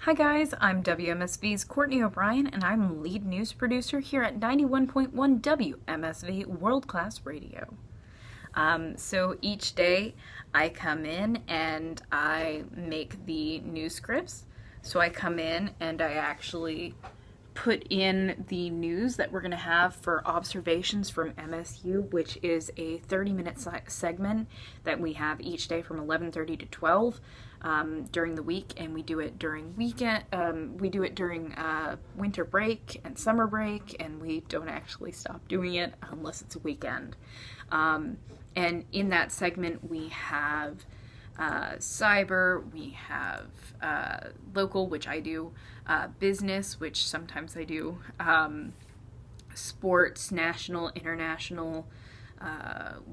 Hi guys, I'm Wmsv's Courtney O'Brien and I'm lead news producer here at 91.1 Wmsv World Class Radio. So each day I come in and I make the news scripts. So I come in and I actually put in the news that we're going to have for observations from MSU, which is a 30-minute segment that we have each day from 11:30 to 12 during the week, and we do it during weekend. We do it during winter break and summer break, and we don't actually stop doing it unless it's a weekend. And in that segment, we have cyber, we have local, which I do, business, which sometimes I do, sports, national, international.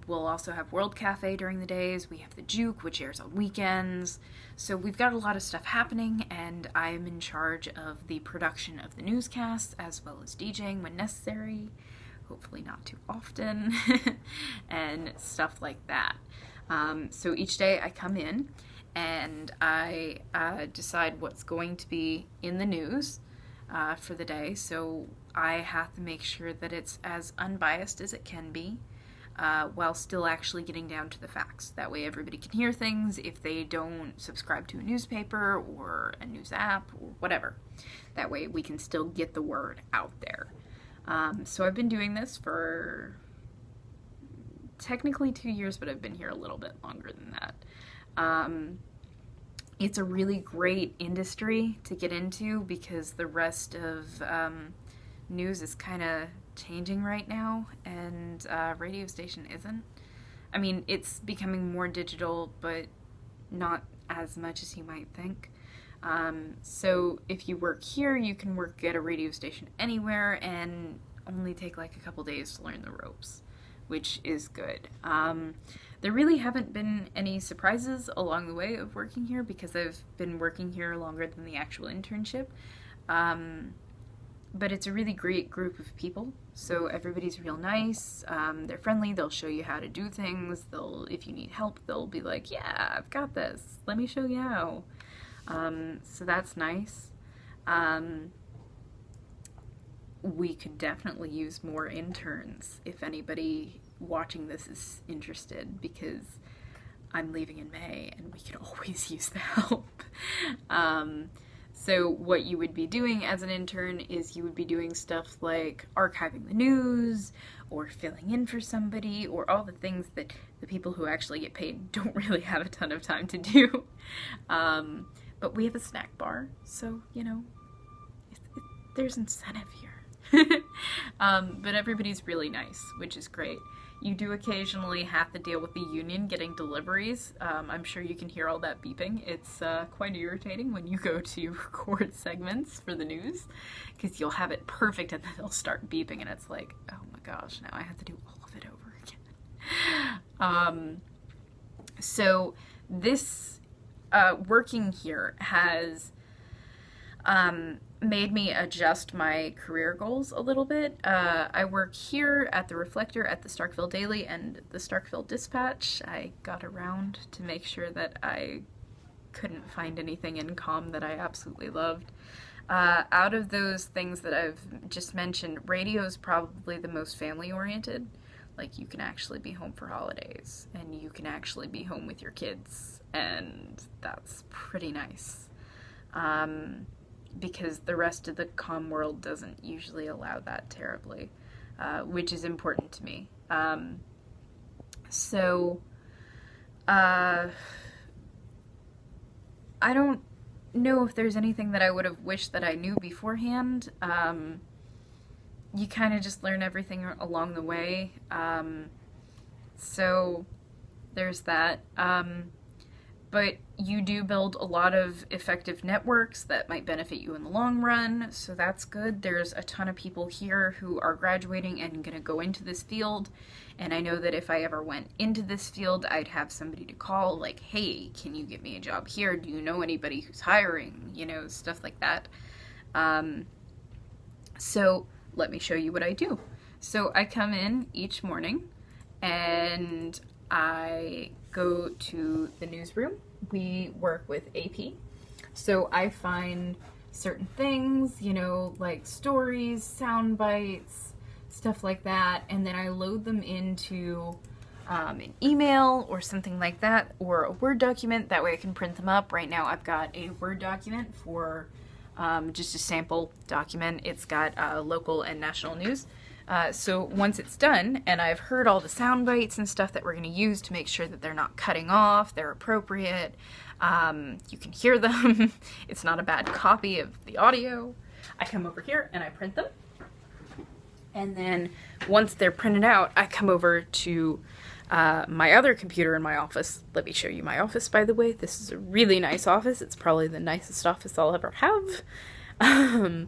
We'll also have World Cafe during the days. We have the Juke, which airs on weekends. So we've got a lot of stuff happening, and I'm in charge of the production of the newscasts as well as DJing when necessary. Hopefully not too often, and stuff like that. So each day I come in and I decide what's going to be in the news for the day. So I have to make sure that it's as unbiased as it can be while still actually getting down to the facts. That way everybody can hear things if they don't subscribe to a newspaper or a news app or whatever. That way we can still get the word out there. So I've been doing this for technically 2 years, but I've been here a little bit longer than that. It's a really great industry to get into because the rest of news is kind of changing right now, and radio station isn't. I mean, it's becoming more digital, but not as much as you might think. So if you work here, you can work at a radio station anywhere and only take like a couple days to learn the ropes, which is good. There really haven't been any surprises along the way of working here because I've been working here longer than the actual internship. But it's a really great group of people, so everybody's real nice. They're friendly. They'll show you how to do things. If you need help, they'll be like, "Yeah, I've got this. Let me show you how." So that's nice. We could definitely use more interns if anybody watching this is interested, because I'm leaving in May and we could always use the help. So what you would be doing as an intern is you would be doing stuff like archiving the news or filling in for somebody, or all the things that the people who actually get paid don't really have a ton of time to do. But we have a snack bar, so, you know, there's incentive here. But everybody's really nice, which is great. You do occasionally have to deal with the union getting deliveries. I'm sure you can hear all that beeping. It's quite irritating when you go to record segments for the news, because you'll have it perfect and then they'll start beeping and it's like, oh my gosh, now I have to do all of it over again. So this working here has made me adjust my career goals a little bit. I work here at the Reflector, at the Starkville Daily, and the Starkville Dispatch. I got around to make sure that I couldn't find anything in comm that I absolutely loved. Out of those things that I've just mentioned, radio is probably the most family-oriented. Like, you can actually be home for holidays, and you can actually be home with your kids, and that's pretty nice. Because the rest of the comm world doesn't usually allow that terribly, which is important to me. I don't know if there's anything that I would have wished that I knew beforehand. You kind of just learn everything along the way. So there's that. But you do build a lot of effective networks that might benefit you in the long run, so that's good. There's a ton of people here who are graduating and going to go into this field, and I know that if I ever went into this field, I'd have somebody to call, like, hey, can you get me a job here? Do you know anybody who's hiring? You know, stuff like that. So let me show you what I do. So I come in each morning, and I go to the newsroom. We work with AP. So I find certain things, you know, like stories, sound bites, stuff like that, and then I load them into an email or something like that, or a Word document. That way I can print them up. Right now I've got a Word document for just a sample document. It's got local and national news. So once it's done, and I've heard all the sound bites and stuff that we're going to use to make sure that they're not cutting off, they're appropriate, you can hear them, it's not a bad copy of the audio, I come over here and I print them. And then once they're printed out, I come over to my other computer in my office. Let me show you my office, by the way. This is a really nice office. It's probably the nicest office I'll ever have.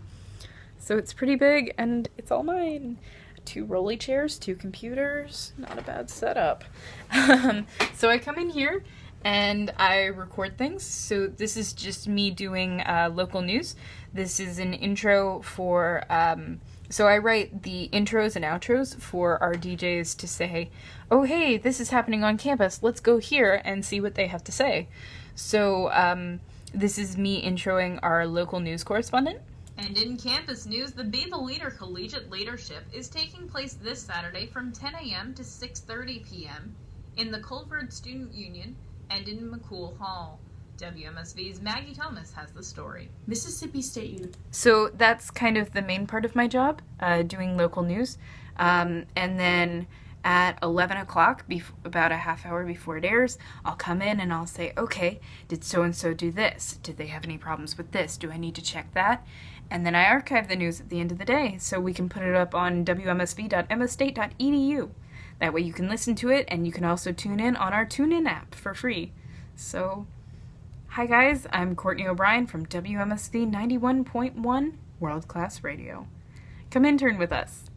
So it's pretty big, and it's all mine. 2 rolly chairs, 2 computers, not a bad setup. So I come in here, and I record things. So this is just me doing local news. This is an intro for, so I write the intros and outros for our DJs to say, oh hey, this is happening on campus, let's go here and see what they have to say. So this is me introing our local news correspondent. And in campus news, the Be the Leader Collegiate Leadership is taking place this Saturday from 10 a.m. to 6:30 p.m. in the Culford Student Union and in McCool Hall. WMSV's Maggie Thomas has the story. Mississippi State University. So that's kind of the main part of my job, doing local news. And then at 11 o'clock, about a half hour before it airs, I'll come in and I'll say, okay, did so-and-so do this? Did they have any problems with this? Do I need to check that? And then I archive the news at the end of the day so we can put it up on wmsv.mstate.edu. That way you can listen to it, and you can also tune in on our TuneIn app for free. So, hi guys, I'm Courtney O'Brien from WMSV 91.1 World Class Radio. Come intern with us.